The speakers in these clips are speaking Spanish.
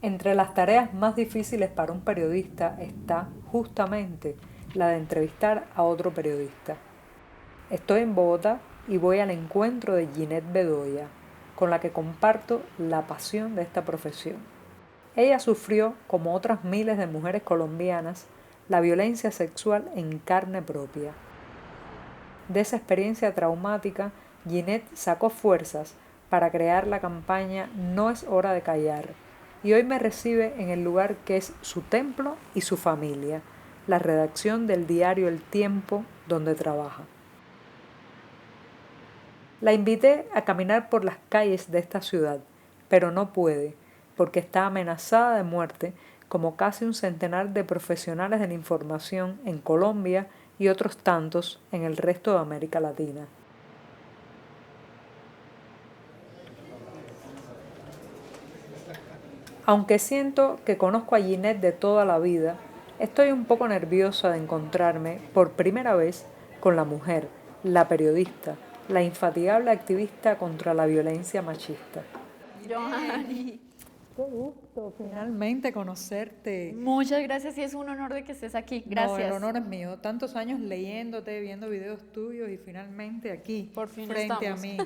Entre las tareas más difíciles para un periodista está justamente la de entrevistar a otro periodista. Estoy en Bogotá y voy al encuentro de Ginette Bedoya, con la que comparto la pasión de esta profesión. Ella sufrió, como otras miles de mujeres colombianas, la violencia sexual en carne propia. De esa experiencia traumática, Ginette sacó fuerzas para crear la campaña No es hora de callar, y hoy me recibe en el lugar que es su templo y su familia, la redacción del diario El Tiempo, donde trabaja. La invité a caminar por las calles de esta ciudad, pero no puede, porque está amenazada de muerte, como casi un centenar de profesionales de la información en Colombia y otros tantos en el resto de América Latina. Aunque siento que conozco a Ginette de toda la vida, estoy un poco nerviosa de encontrarme por primera vez con la mujer, la periodista, la infatigable activista contra la violencia machista. Ginette, Johanny, qué gusto finalmente conocerte. muchas gracias y es un honor de que estés aquí. No, el Gracias. honor es mío. Tantos años leyéndote, viendo videos tuyos y finalmente aquí, Por fin frente a estamos. mí.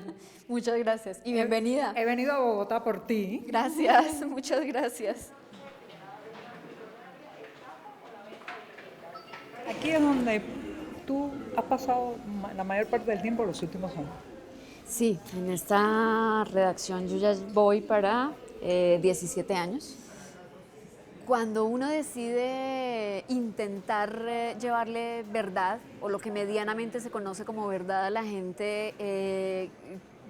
Muchas gracias y He, bienvenida. he venido a Bogotá por ti. Gracias, muchas gracias. Aquí es donde tú has pasado la mayor parte del tiempo los últimos años. Sí, en esta redacción yo ya voy para 17 años. Cuando uno decide intentar llevarle verdad o lo que medianamente se conoce como verdad a la gente,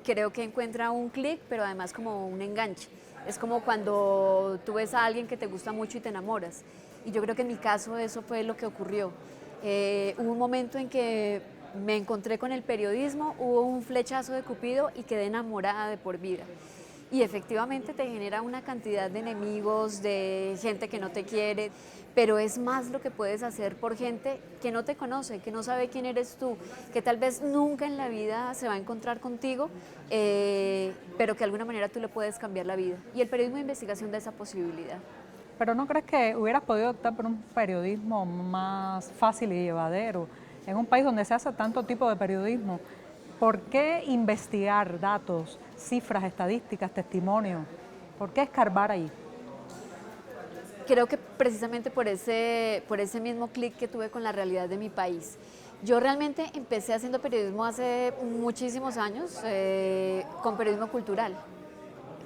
creo que encuentra un clic, pero además como un enganche. Es como cuando tú ves a alguien que te gusta mucho y te enamoras. Y yo creo que en mi caso eso fue lo que ocurrió. Hubo un momento en que me encontré con el periodismo, hubo un flechazo de Cupido y quedé enamorada de por vida. Y efectivamente te genera una cantidad de enemigos, de gente que no te quiere, pero es más lo que puedes hacer por gente que no te conoce, que no sabe quién eres tú, que tal vez nunca en la vida se va a encontrar contigo, pero que de alguna manera tú le puedes cambiar la vida. Y el periodismo de investigación da esa posibilidad. Pero ¿no crees que hubieras podido optar por un periodismo más fácil y llevadero? En un país donde se hace tanto tipo de periodismo, ¿por qué investigar datos, cifras, estadísticas, testimonios? ¿Por qué escarbar ahí? Creo que precisamente por ese mismo clic que tuve con la realidad de mi país. Yo realmente empecé haciendo periodismo hace muchísimos años, con periodismo cultural.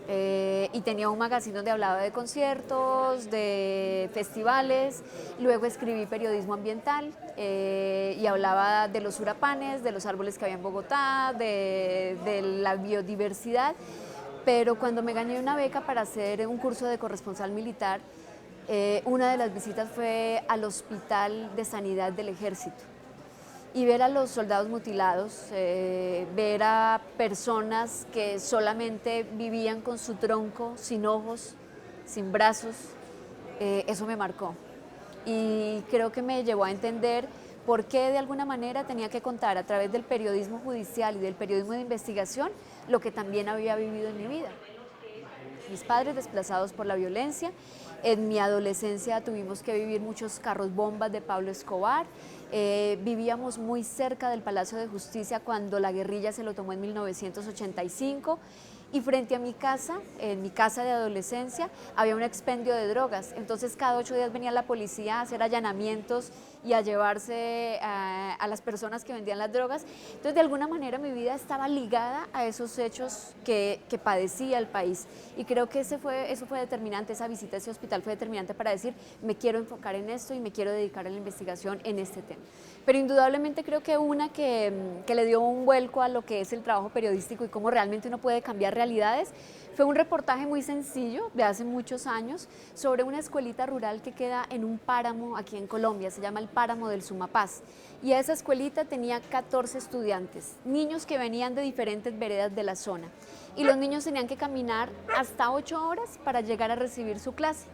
Y tenía un magazine donde hablaba de conciertos, de festivales, luego escribí periodismo ambiental y hablaba de los huracanes, de los árboles que había en Bogotá, de la biodiversidad, pero cuando me gané una beca para hacer un curso de corresponsal militar, una de las visitas fue al Hospital de Sanidad del Ejército y ver a los soldados mutilados, ver a personas que solamente vivían con su tronco, sin ojos, sin brazos, eso me marcó. Y creo que me llevó a entender por qué de alguna manera tenía que contar a través del periodismo judicial y del periodismo de investigación lo que también había vivido en mi vida. Mis padres desplazados por la violencia. En mi adolescencia tuvimos que vivir muchos carros bombas de Pablo Escobar. Vivíamos muy cerca del Palacio de Justicia cuando la guerrilla se lo tomó en 1985. Y frente a mi casa, en mi casa de adolescencia, había un expendio de drogas. Entonces cada 8 días venía la policía a hacer allanamientos y a llevarse a las personas que vendían las drogas. Entonces de alguna manera mi vida estaba ligada a esos hechos que padecía el país. Y creo que eso fue determinante, esa visita a ese hospital fue determinante para decir, me quiero enfocar en esto y me quiero dedicar a la investigación en este tema. Pero indudablemente creo que una que le dio un vuelco a lo que es el trabajo periodístico y cómo realmente uno puede cambiar realidades fue un reportaje muy sencillo de hace muchos años sobre una escuelita rural que queda en un páramo aquí en Colombia, se llama el Páramo del Sumapaz. Y esa escuelita tenía 14 estudiantes, niños que venían de diferentes veredas de la zona. Y los niños tenían que caminar hasta 8 horas para llegar a recibir su clase.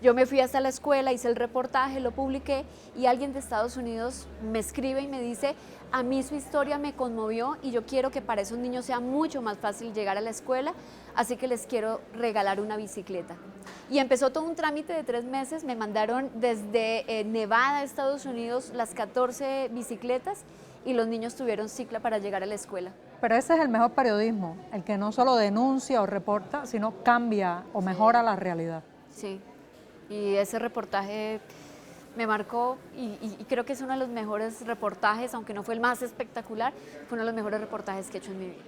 Yo me fui hasta la escuela, hice el reportaje, lo publiqué y alguien de Estados Unidos me escribe y me dice, a mí su historia me conmovió y yo quiero que para esos niños sea mucho más fácil llegar a la escuela, así que les quiero regalar una bicicleta. Y empezó todo un trámite de 3 meses, me mandaron desde Nevada, Estados Unidos, las 14 bicicletas y los niños tuvieron cicla para llegar a la escuela. Pero ese es el mejor periodismo, el que no solo denuncia o reporta, sino cambia o mejora la realidad. Sí, y ese reportaje me marcó y creo que es uno de los mejores reportajes, aunque no fue el más espectacular, fue uno de los mejores reportajes que he hecho en mi vida.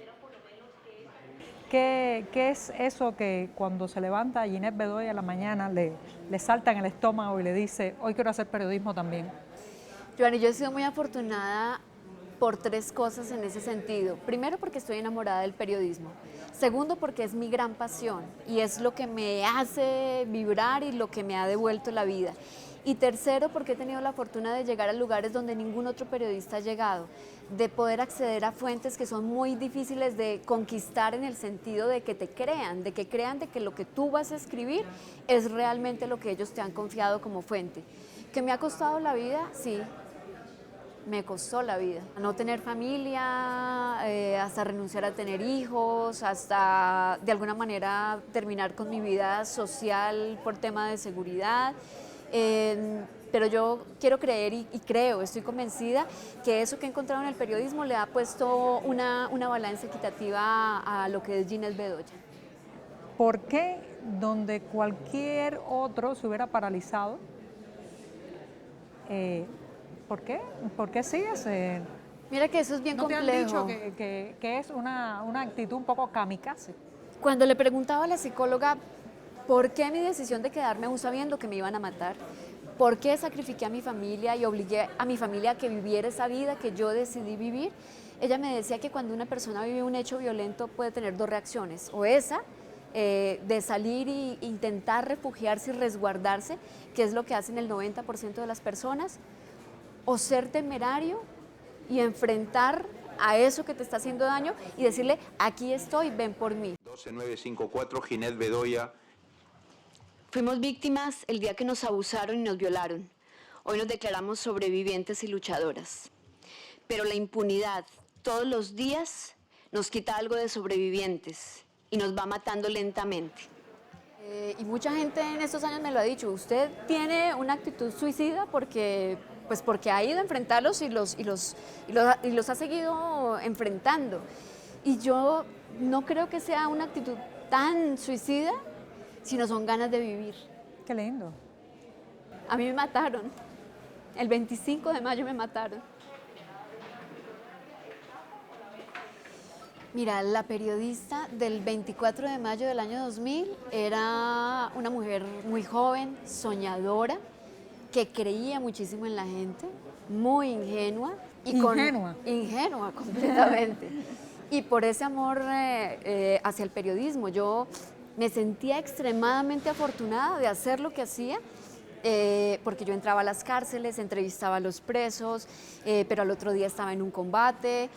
¿Qué es eso que cuando se levanta Ginette Bedoya a la mañana le salta en el estómago y le dice, hoy quiero hacer periodismo también? Joanny, yo he sido muy afortunada por 3 cosas en ese sentido. Primero, porque estoy enamorada del periodismo. Segundo, porque es mi gran pasión y es lo que me hace vibrar y lo que me ha devuelto la vida. Y tercero, porque he tenido la fortuna de llegar a lugares donde ningún otro periodista ha llegado, de poder acceder a fuentes que son muy difíciles de conquistar en el sentido de que te crean, de que lo que tú vas a escribir es realmente lo que ellos te han confiado como fuente. ¿Que me ha costado la vida? Sí. Me costó la vida, no tener familia, hasta renunciar a tener hijos, hasta de alguna manera terminar con mi vida social por tema de seguridad. Pero yo quiero creer y creo, estoy convencida que eso que he encontrado en el periodismo le ha puesto una balanza equitativa a lo que es Ginette Bedoya. ¿Por qué donde cualquier otro se hubiera paralizado? ¿Por qué? ¿Por qué sigues? Mira que eso es bien complejo. ¿No te han dicho que es una actitud un poco kamikaze? Cuando le preguntaba a la psicóloga por qué mi decisión de quedarme aún sabiendo que me iban a matar, por qué sacrifiqué a mi familia y obligué a mi familia a que viviera esa vida que yo decidí vivir, ella me decía que cuando una persona vive un hecho violento puede tener 2 reacciones, o esa, de salir e intentar refugiarse y resguardarse, que es lo que hacen el 90% de las personas, o ser temerario y enfrentar a eso que te está haciendo daño y decirle, aquí estoy, ven por mí. 12954, Ginette Bedoya. Fuimos víctimas el día que nos abusaron y nos violaron. Hoy nos declaramos sobrevivientes y luchadoras. Pero la impunidad todos los días nos quita algo de sobrevivientes y nos va matando lentamente. Y mucha gente en estos años me lo ha dicho, usted tiene una actitud suicida porque ha ido a enfrentarlos y los ha seguido enfrentando. Y yo no creo que sea una actitud tan suicida, sino son ganas de vivir. Qué lindo. A mí me mataron. El 25 de mayo me mataron. Mira, la periodista del 24 de mayo del año 2000 era una mujer muy joven, soñadora, que creía muchísimo en la gente, muy ingenua. Ingenua completamente. Y por ese amor hacia el periodismo, yo me sentía extremadamente afortunada de hacer lo que hacía, porque yo entraba a las cárceles, entrevistaba a los presos, pero al otro día estaba en un combate,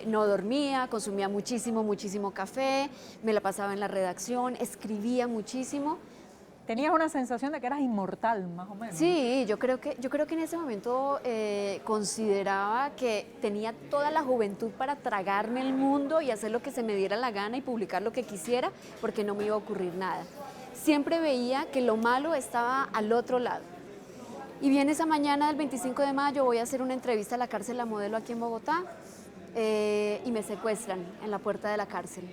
no dormía, consumía muchísimo café, me la pasaba en la redacción, escribía muchísimo. Tenías una sensación de que eras inmortal, más o menos. Sí, yo creo que en ese momento consideraba que tenía toda la juventud para tragarme el mundo y hacer lo que se me diera la gana y publicar lo que quisiera, porque no me iba a ocurrir nada. Siempre veía que lo malo estaba al otro lado. Y bien, esa mañana del 25 de mayo voy a hacer una entrevista a la cárcel La Modelo aquí en Bogotá y me secuestran en la puerta de la cárcel.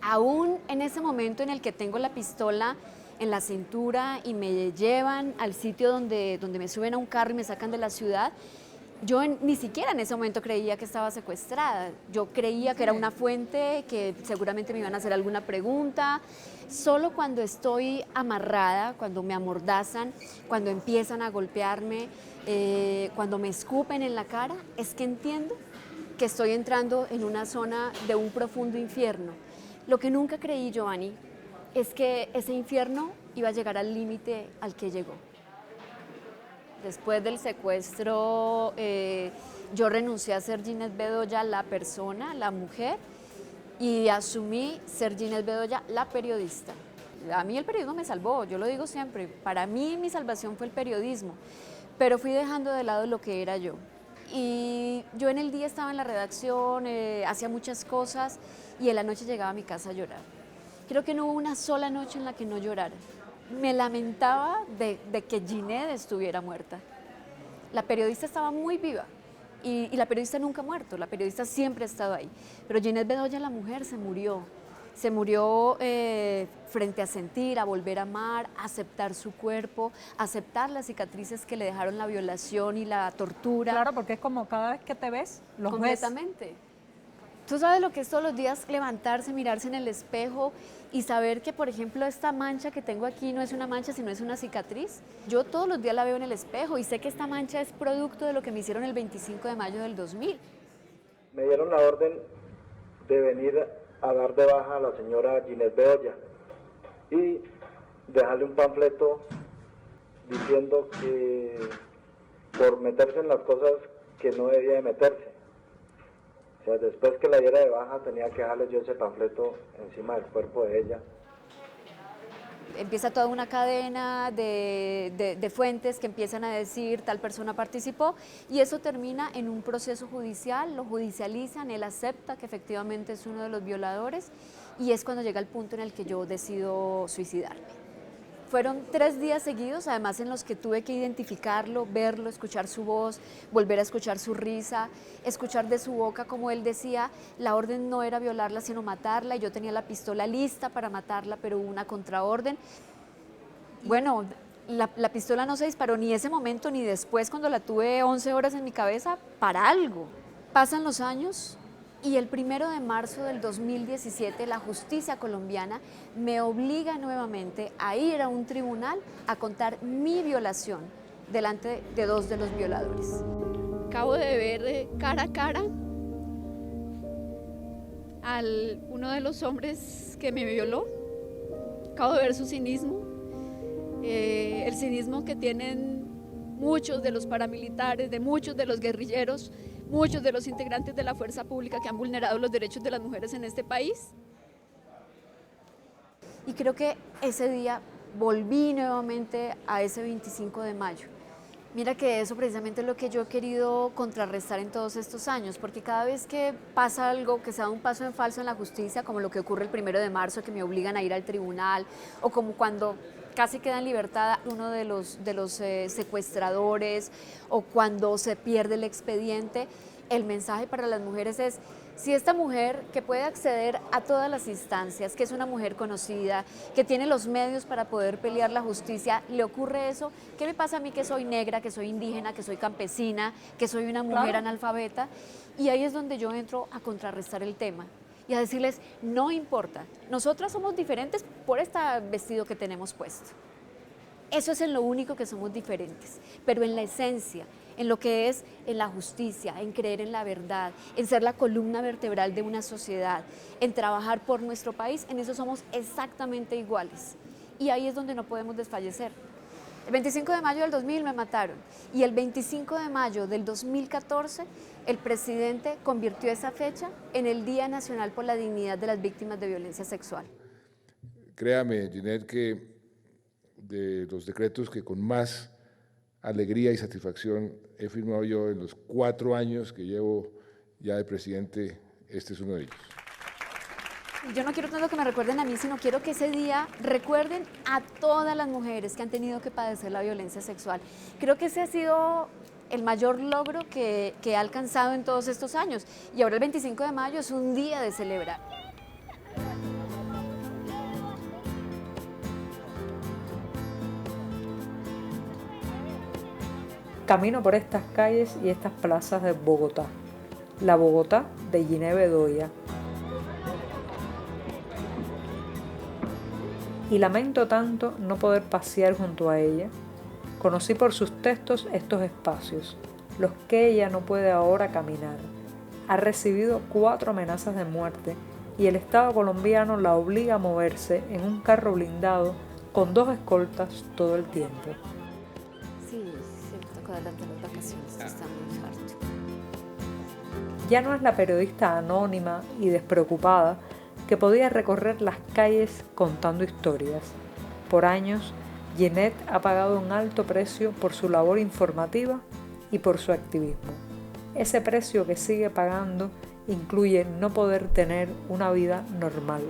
Aún en ese momento en el que tengo la pistola en la cintura y me llevan al sitio donde me suben a un carro y me sacan de la ciudad, yo ni siquiera en ese momento creía que estaba secuestrada. Yo creía que era una fuente, que seguramente me iban a hacer alguna pregunta. Solo cuando estoy amarrada, cuando me amordazan, cuando empiezan a golpearme, cuando me escupen en la cara, es que entiendo que estoy entrando en una zona de un profundo infierno. Lo que nunca creí, Giovanni, es que ese infierno iba a llegar al límite al que llegó. Después del secuestro, yo renuncié a ser Ginette Bedoya, la persona, la mujer, y asumí ser Ginette Bedoya, la periodista. A mí el periodismo me salvó, yo lo digo siempre. Para mí mi salvación fue el periodismo, pero fui dejando de lado lo que era yo. Y yo en el día estaba en la redacción, hacía muchas cosas y en la noche llegaba a mi casa a llorar. Creo que no hubo una sola noche en la que no llorara. Me lamentaba de que Ginette estuviera muerta. La periodista estaba muy viva y la periodista nunca ha muerto, la periodista siempre ha estado ahí. Pero Ginette Bedoya, la mujer, se murió frente a sentir, a volver a amar, a aceptar su cuerpo, a aceptar las cicatrices que le dejaron la violación y la tortura. Claro, porque es como cada vez que te ves, los ves. Completamente. Tú sabes lo que es todos los días levantarse, mirarse en el espejo y saber que, por ejemplo, esta mancha que tengo aquí no es una mancha, sino es una cicatriz. Yo todos los días la veo en el espejo y sé que esta mancha es producto de lo que me hicieron el 25 de mayo del 2000. Me dieron la orden de venir a dar de baja a la señora Ginette Bedoya y dejarle un panfleto diciendo que por meterse en las cosas que no debía de meterse. O sea, después que la diera de baja tenía que dejarle yo ese panfleto encima del cuerpo de ella. Empieza toda una cadena de fuentes que empiezan a decir tal persona participó y eso termina en un proceso judicial, lo judicializan, él acepta que efectivamente es uno de los violadores y es cuando llega el punto en el que yo decido suicidarme. Fueron 3 días seguidos, además en los que tuve que identificarlo, verlo, escuchar su voz, volver a escuchar su risa, escuchar de su boca como él decía, la orden no era violarla sino matarla y yo tenía la pistola lista para matarla, pero hubo una contraorden. Bueno, la pistola no se disparó ni ese momento ni después cuando la tuve 11 horas en mi cabeza para algo. Pasan los años y el 1 de marzo del 2017 la justicia colombiana me obliga nuevamente a ir a un tribunal a contar mi violación delante de 2 de los violadores. Acabo de ver cara a cara a uno de los hombres que me violó. Acabo de ver su cinismo, el cinismo que tienen muchos de los paramilitares, de muchos de los guerrilleros, muchos de los integrantes de la fuerza pública que han vulnerado los derechos de las mujeres en este país. Y creo que ese día volví nuevamente a ese 25 de mayo. Mira que eso precisamente es lo que yo he querido contrarrestar en todos estos años, porque cada vez que pasa algo, que se da un paso en falso en la justicia, como lo que ocurre el 1 de marzo, que me obligan a ir al tribunal, o como cuando casi queda en libertad uno de los secuestradores, o cuando se pierde el expediente, el mensaje para las mujeres es: si esta mujer que puede acceder a todas las instancias, que es una mujer conocida, que tiene los medios para poder pelear la justicia, le ocurre eso, ¿qué me pasa a mí que soy negra, que soy indígena, que soy campesina, que soy una mujer analfabeta? Y ahí es donde yo entro a contrarrestar el tema y a decirles, no importa, nosotras somos diferentes por este vestido que tenemos puesto. Eso es en lo único que somos diferentes, pero en la esencia, en lo que es en la justicia, en creer en la verdad, en ser la columna vertebral de una sociedad, en trabajar por nuestro país, en eso somos exactamente iguales. Y ahí es donde no podemos desfallecer. El 25 de mayo del 2000 me mataron y el 25 de mayo del 2014 el presidente convirtió esa fecha en el Día Nacional por la Dignidad de las Víctimas de Violencia Sexual. Créame, Ginette, que de los decretos que con más alegría y satisfacción he firmado yo en los 4 años que llevo ya de presidente, este es uno de ellos. Yo no quiero tanto que me recuerden a mí, sino quiero que ese día recuerden a todas las mujeres que han tenido que padecer la violencia sexual. Creo que ese ha sido el mayor logro que he alcanzado en todos estos años. Y ahora el 25 de mayo es un día de celebrar. Camino por estas calles y estas plazas de Bogotá, la Bogotá de Ginette Bedoya. Y lamento tanto no poder pasear junto a ella. Conocí por sus textos estos espacios, los que ella no puede ahora caminar. Ha recibido 4 amenazas de muerte y el Estado colombiano la obliga a moverse en un carro blindado con 2 escoltas todo el tiempo. Sí, me tocó adelante las vacaciones, está muy harto. Ya no es la periodista anónima y despreocupada que podía recorrer las calles contando historias. Por años, Ginette ha pagado un alto precio por su labor informativa y por su activismo. Ese precio que sigue pagando incluye no poder tener una vida normal.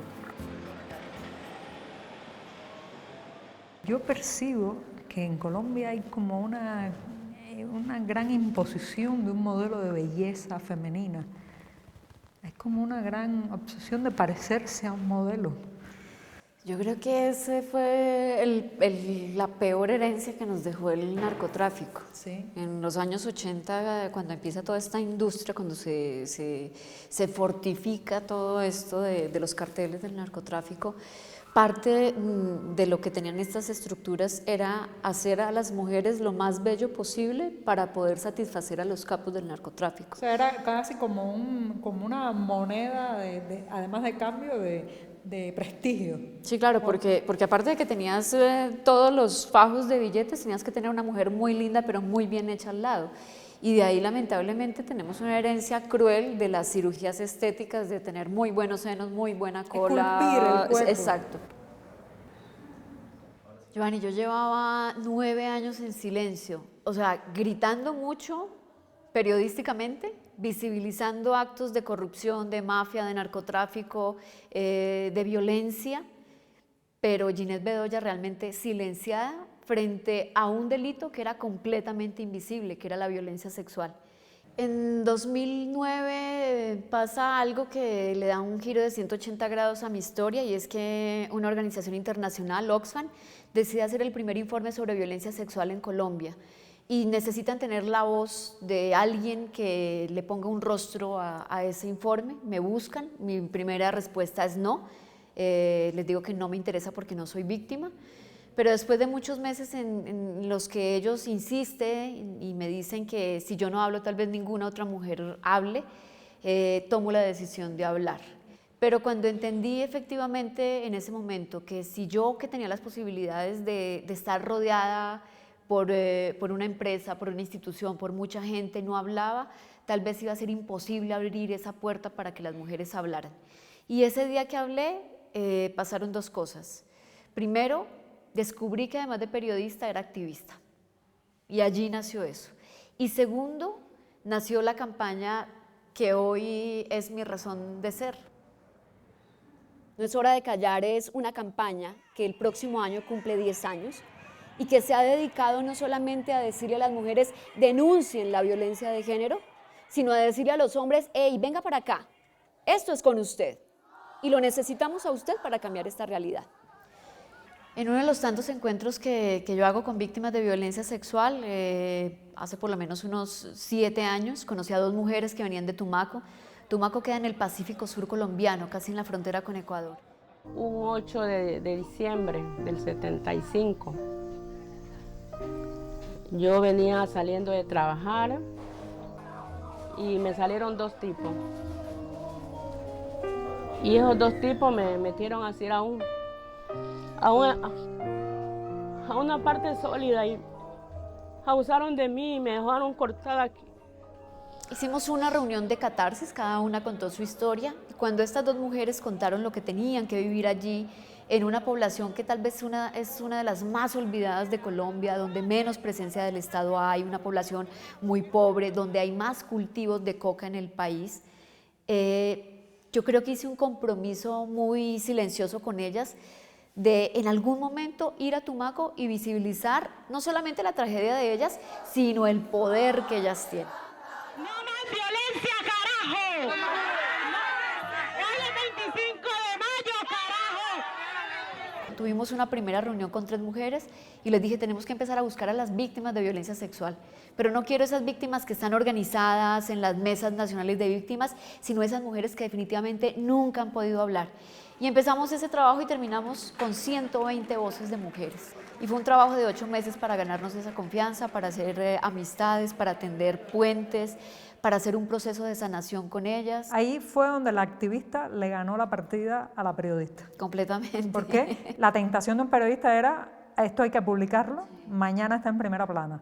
Yo percibo que en Colombia hay como una gran imposición de un modelo de belleza femenina. Es como una gran obsesión de parecerse a un modelo. Yo creo que ese fue la peor herencia que nos dejó el narcotráfico. Sí. En los años 80, cuando empieza toda esta industria, cuando se fortifica todo esto de los carteles del narcotráfico, parte de lo que tenían estas estructuras era hacer a las mujeres lo más bello posible para poder satisfacer a los capos del narcotráfico. O sea, era casi como una moneda, además de cambio, de prestigio. Sí, claro, porque aparte de que tenías todos los fajos de billetes, tenías que tener una mujer muy linda, pero muy bien hecha al lado. Y de ahí, lamentablemente, tenemos una herencia cruel de las cirugías estéticas, de tener muy buenos senos, muy buena cola. Esculpir el cuerpo. Exacto. Giovanni, yo llevaba 9 años en silencio, o sea, gritando mucho periodísticamente, visibilizando actos de corrupción, de mafia, de narcotráfico, de violencia, pero Ginette Bedoya realmente silenciada frente a un delito que era completamente invisible, que era la violencia sexual. En 2009 pasa algo que le da un giro de 180 grados a mi historia, y es que una organización internacional, Oxfam, decide hacer el primer informe sobre violencia sexual en Colombia, y necesitan tener la voz de alguien que le ponga un rostro a ese informe. Me buscan, mi primera respuesta es no, les digo que no me interesa porque no soy víctima. Pero después de muchos meses en los que ellos insisten y me dicen que si yo no hablo, tal vez ninguna otra mujer hable, tomo la decisión de hablar. Pero cuando entendí efectivamente en ese momento que si yo, que tenía las posibilidades de estar rodeada por una empresa, por una institución, por mucha gente, no hablaba, tal vez iba a ser imposible abrir esa puerta para que las mujeres hablaran. Y ese día que hablé pasaron dos cosas. Primero, descubrí que además de periodista era activista, y allí nació eso. Y segundo, nació la campaña que hoy es mi razón de ser. No es hora de callar es una campaña que el próximo año cumple 10 años y que se ha dedicado no solamente a decirle a las mujeres denuncien la violencia de género, sino a decirle a los hombres, hey, venga para acá, esto es con usted y lo necesitamos a usted para cambiar esta realidad. En uno de los tantos encuentros que yo hago con víctimas de violencia sexual, hace por lo menos unos 7 años, conocí a 2 mujeres que venían de Tumaco. Tumaco queda en el Pacífico Sur colombiano, casi en la frontera con Ecuador. Un 8 de diciembre del 75, yo venía saliendo de trabajar y me salieron 2 tipos. Y esos 2 tipos me metieron así a una parte sólida y abusaron de mí y me dejaron cortada aquí. Hicimos una reunión de catarsis, cada una contó su historia, y cuando estas 2 mujeres contaron lo que tenían que vivir allí, en una población que tal vez es una de las más olvidadas de Colombia, donde menos presencia del Estado hay, una población muy pobre, donde hay más cultivos de coca en el país, yo creo que hice un compromiso muy silencioso con ellas, de en algún momento ir a Tumaco y visibilizar no solamente la tragedia de ellas, sino el poder que ellas tienen. ¡No más violencia, carajo! ¡Hoy es 25 de mayo, carajo! Tuvimos una primera reunión con 3 mujeres y les dije, tenemos que empezar a buscar a las víctimas de violencia sexual, pero no quiero esas víctimas que están organizadas en las mesas nacionales de víctimas, sino esas mujeres que definitivamente nunca han podido hablar. Y empezamos ese trabajo y terminamos con 120 voces de mujeres. Y fue un trabajo de 8 meses para ganarnos esa confianza, para hacer amistades, para tender puentes, para hacer un proceso de sanación con ellas. Ahí fue donde la activista le ganó la partida a la periodista. Completamente. ¿Por qué? La tentación de un periodista era, esto hay que publicarlo, mañana está en primera plana.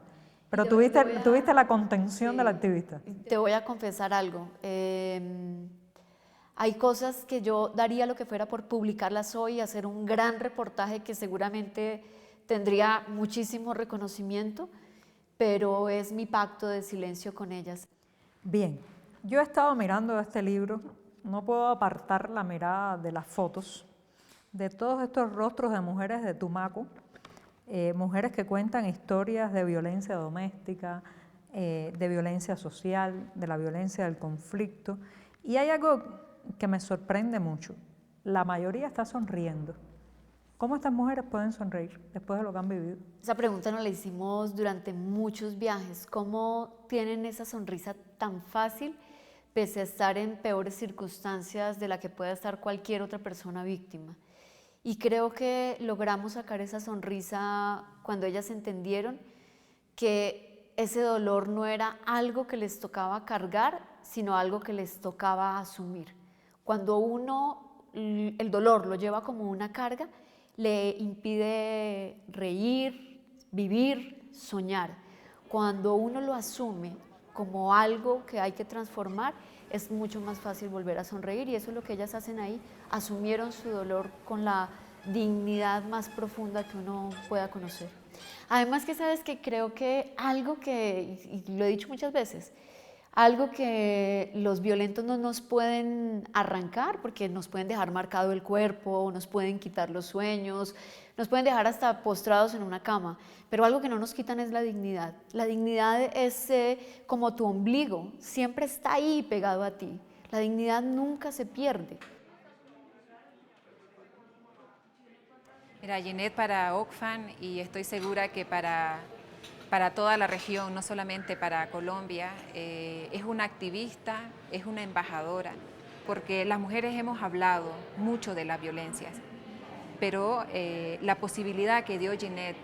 Pero tuviste la contención de la activista. Te voy a confesar algo. Hay cosas que yo daría lo que fuera por publicarlas hoy, hacer un gran reportaje que seguramente tendría muchísimo reconocimiento, pero es mi pacto de silencio con ellas. Bien, yo he estado mirando este libro, no puedo apartar la mirada de las fotos, de todos estos rostros de mujeres de Tumaco, mujeres que cuentan historias de violencia doméstica, de violencia social, de la violencia del conflicto. Y hay algo que me sorprende mucho, la mayoría está sonriendo. ¿Cómo estas mujeres pueden sonreír después de lo que han vivido? Esa pregunta nos la hicimos durante muchos viajes. ¿Cómo tienen esa sonrisa tan fácil pese a estar en peores circunstancias de la que pueda estar cualquier otra persona víctima? Y creo que logramos sacar esa sonrisa cuando ellas entendieron que ese dolor no era algo que les tocaba cargar, sino algo que les tocaba asumir. Cuando uno el dolor lo lleva como una carga, le impide reír, vivir, soñar. Cuando uno lo asume como algo que hay que transformar, es mucho más fácil volver a sonreír, y eso es lo que ellas hacen ahí. Asumieron su dolor con la dignidad más profunda que uno pueda conocer. Además que sabes que creo que algo que, y lo he dicho muchas veces, algo que los violentos no nos pueden arrancar, porque nos pueden dejar marcado el cuerpo, nos pueden quitar los sueños, nos pueden dejar hasta postrados en una cama, pero algo que no nos quitan es la dignidad. La dignidad es como tu ombligo, siempre está ahí pegado a ti. La dignidad nunca se pierde. Mira, Ginette, para Oxfam, y estoy segura que para toda la región, no solamente para Colombia, es una activista, es una embajadora, porque las mujeres hemos hablado mucho de las violencias, pero la posibilidad que dio Ginette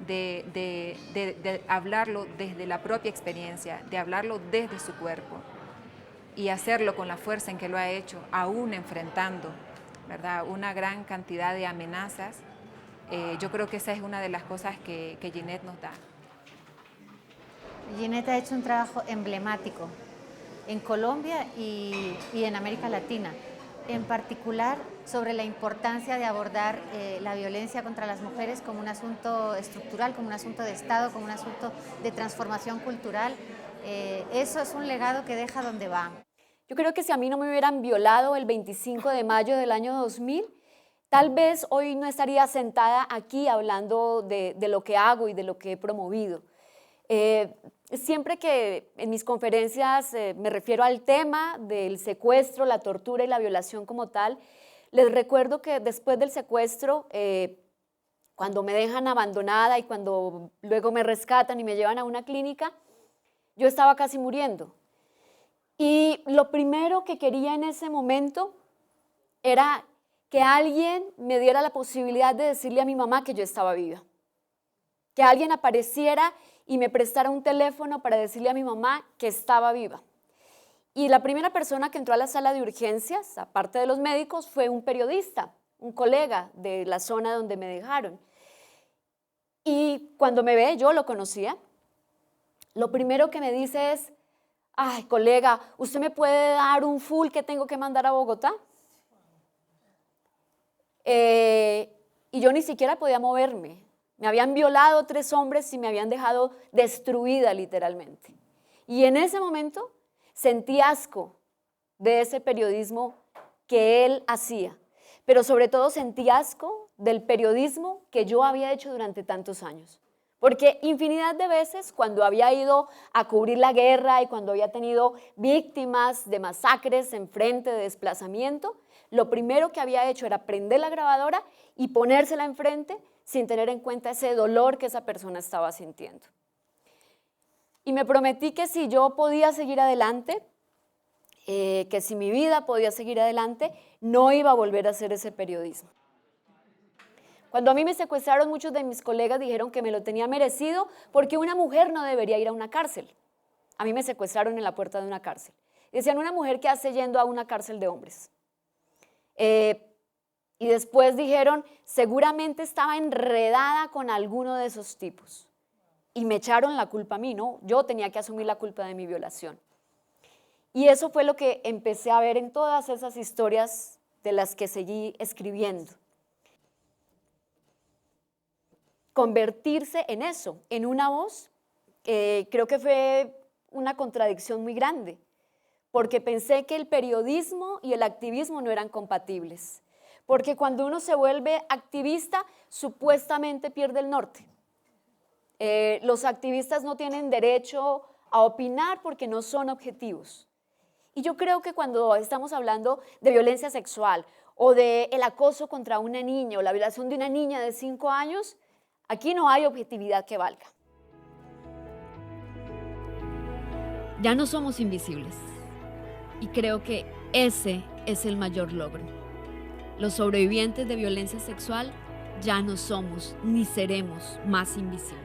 de hablarlo desde la propia experiencia, de hablarlo desde su cuerpo y hacerlo con la fuerza en que lo ha hecho, aún enfrentando, ¿verdad?, una gran cantidad de amenazas, yo creo que esa es una de las cosas que Ginette nos da. Ginette ha hecho un trabajo emblemático en Colombia y en América Latina, en particular sobre la importancia de abordar la violencia contra las mujeres como un asunto estructural, como un asunto de Estado, como un asunto de transformación cultural. Eso es un legado que deja donde va. Yo creo que si a mí no me hubieran violado el 25 de mayo del año 2000, tal vez hoy no estaría sentada aquí hablando de lo que hago y de lo que he promovido. Siempre que en mis conferencias me refiero al tema del secuestro, la tortura y la violación como tal, les recuerdo que después del secuestro, cuando me dejan abandonada y cuando luego me rescatan y me llevan a una clínica, yo estaba casi muriendo. Y lo primero que quería en ese momento era que alguien me diera la posibilidad de decirle a mi mamá que yo estaba viva. Que alguien apareciera y me prestara un teléfono para decirle a mi mamá que estaba viva. Y la primera persona que entró a la sala de urgencias, aparte de los médicos, fue un periodista, un colega de la zona donde me dejaron. Y cuando me ve, yo lo conocía, lo primero que me dice es: ay, colega, ¿usted me puede dar un full que tengo que mandar a Bogotá? Y yo ni siquiera podía moverme. Me habían violado 3 hombres y me habían dejado destruida literalmente. Y en ese momento sentí asco de ese periodismo que él hacía, pero sobre todo sentí asco del periodismo que yo había hecho durante tantos años. Porque infinidad de veces cuando había ido a cubrir la guerra y cuando había tenido víctimas de masacres en frente de desplazamiento, lo primero que había hecho era prender la grabadora y ponérsela enfrente sin tener en cuenta ese dolor que esa persona estaba sintiendo. Y me prometí que si yo podía seguir adelante, que si mi vida podía seguir adelante, no iba a volver a hacer ese periodismo. Cuando a mí me secuestraron, muchos de mis colegas dijeron que me lo tenía merecido porque una mujer no debería ir a una cárcel. A mí me secuestraron en la puerta de una cárcel. Decían, una mujer que hace yendo a una cárcel de hombres. Y después dijeron, seguramente estaba enredada con alguno de esos tipos. Y me echaron la culpa a mí, ¿no? Yo tenía que asumir la culpa de mi violación. Y eso fue lo que empecé a ver en todas esas historias de las que seguí escribiendo. Convertirse en eso, en una voz, creo que fue una contradicción muy grande, porque pensé que el periodismo y el activismo no eran compatibles, porque cuando uno se vuelve activista, supuestamente pierde el norte. Los activistas no tienen derecho a opinar porque no son objetivos. Y yo creo que cuando estamos hablando de violencia sexual o del acoso contra una niña o la violación de una niña de 5 años, aquí no hay objetividad que valga. Ya no somos invisibles. Y creo que ese es el mayor logro. Los sobrevivientes de violencia sexual ya no somos ni seremos más invisibles.